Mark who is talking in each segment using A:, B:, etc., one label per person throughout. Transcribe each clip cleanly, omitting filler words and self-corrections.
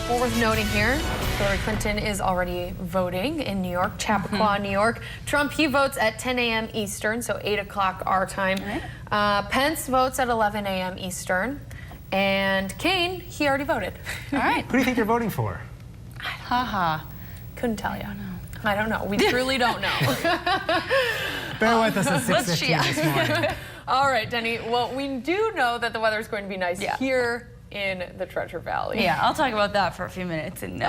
A: Well, worth noting here, Hillary Clinton is already voting in New York, Chappaqua, New York. Trump, he votes at 10 a.m. Eastern, so 8 o'clock our time. Right. Pence votes at 11 a.m. Eastern. And Kane, he already voted.
B: All right.
C: Who do you think you're voting for?
A: Couldn't tell you. I don't know. We truly don't know.
C: Bear with us at 6:15 this morning.
A: All right, Denny. Well, we do know that the weather is going to be nice here in the Treasure Valley.
B: Yeah, I'll talk about that for a few minutes and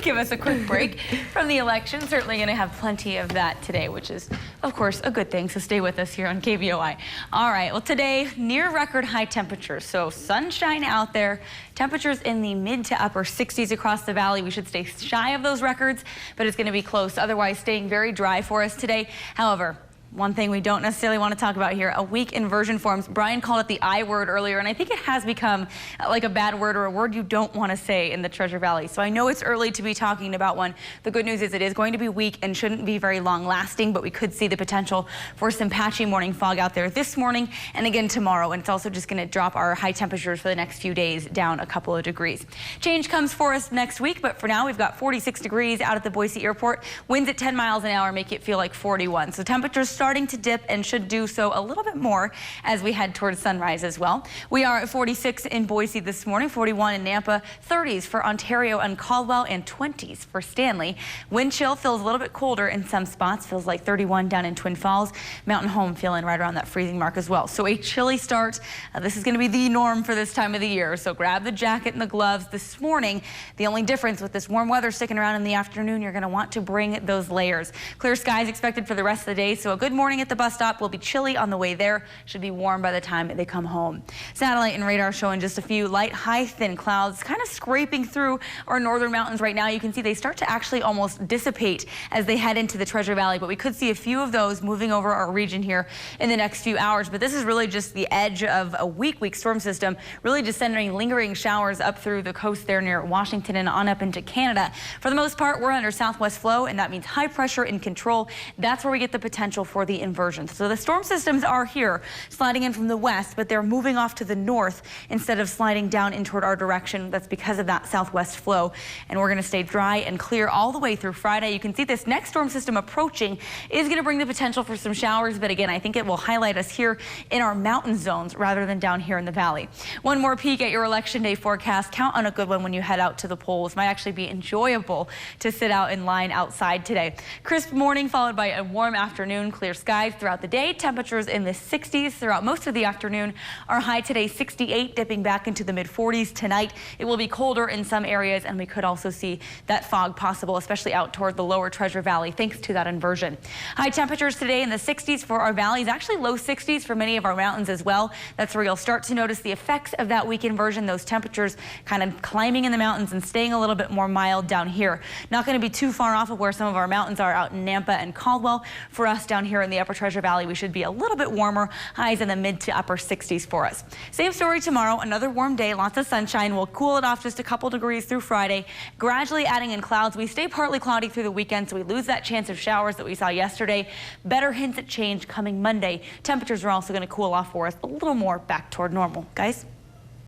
B: give us a quick break from the election. Certainly going to have plenty of that today, which is, of course, a good thing. So stay with us here on KBOI. All right, well, today, near record high temperatures. So sunshine out there, temperatures in the mid to upper 60s across the valley. We should stay shy of those records, but it's going to be close. Otherwise, staying very dry for us today. However, one thing we don't necessarily want to talk about here, a weak inversion forms. Brian called it the I word earlier, and I think it has become like a bad word or a word you don't want to say in the Treasure Valley. So I know it's early to be talking about one. The good news is it is going to be weak and shouldn't be very long lasting, but we could see the potential for some patchy morning fog out there this morning and again tomorrow. And it's also just going to drop our high temperatures for the next few days down a couple of degrees. Change comes for us next week, but for now we've got 46 degrees out at the Boise airport. Winds at 10 miles an hour make it feel like 41. So temperatures starting to dip and should do so a little bit more as we head towards sunrise as well. We are at 46 in Boise this morning, 41 in Nampa, 30s for Ontario and Caldwell, and 20s for Stanley. Wind chill feels a little bit colder in some spots, feels like 31 down in Twin Falls. Mountain Home feeling right around that freezing mark as well. So a chilly start. This is going to be the norm for this time of the year. So grab the jacket and the gloves this morning. The only difference with this warm weather sticking around in the afternoon, you're going to want to bring those layers. Clear skies expected for the rest of the day. So a good morning at the bus stop. Will be chilly on the way there. Should be warm by the time they come home. Satellite and radar showing just a few light, high, thin clouds kind of scraping through our northern mountains right now. You can see they start to actually almost dissipate as they head into the Treasure Valley, but we could see a few of those moving over our region here in the next few hours. But this is really just the edge of a weak storm system, really just sending lingering showers up through the coast there near Washington and on up into Canada. For the most part, we're under southwest flow, and that means high pressure in control. That's where we get the potential for the inversion. So the storm systems are here, sliding in from the west, but they're moving off to the north instead of sliding down in toward our direction. That's because of that southwest flow. And we're going to stay dry and clear all the way through Friday. You can see this next storm system approaching is going to bring the potential for some showers. But again, I think it will highlight us here in our mountain zones rather than down here in the valley. One more peek at your election day forecast. Count on a good one when you head out to the polls. Might actually be enjoyable to sit out in line outside today. Crisp morning followed by a warm afternoon, clear skies throughout the day. Temperatures in the 60s throughout most of the afternoon. Our high today 68, dipping back into the mid 40s tonight. It will be colder in some areas, and we could also see that fog possible, especially out toward the lower Treasure Valley, thanks to that inversion. High temperatures today in the 60s for our valleys, actually low 60s for many of our mountains as well. That's where you'll start to notice the effects of that weak inversion, those temperatures kind of climbing in the mountains and staying a little bit more mild down here. Not going to be too far off of where some of our mountains are out in Nampa and Caldwell. For us down here in the upper Treasure Valley, we should be a little bit warmer, highs in the mid to upper 60s for us. Same story tomorrow, another warm day, lots of sunshine. We'll cool it off just a couple degrees through Friday, gradually adding in clouds. We stay partly cloudy through the weekend, so we lose that chance of showers that we saw yesterday. Better hints at change coming Monday. Temperatures are also going to cool off for us a little more back toward normal. Guys?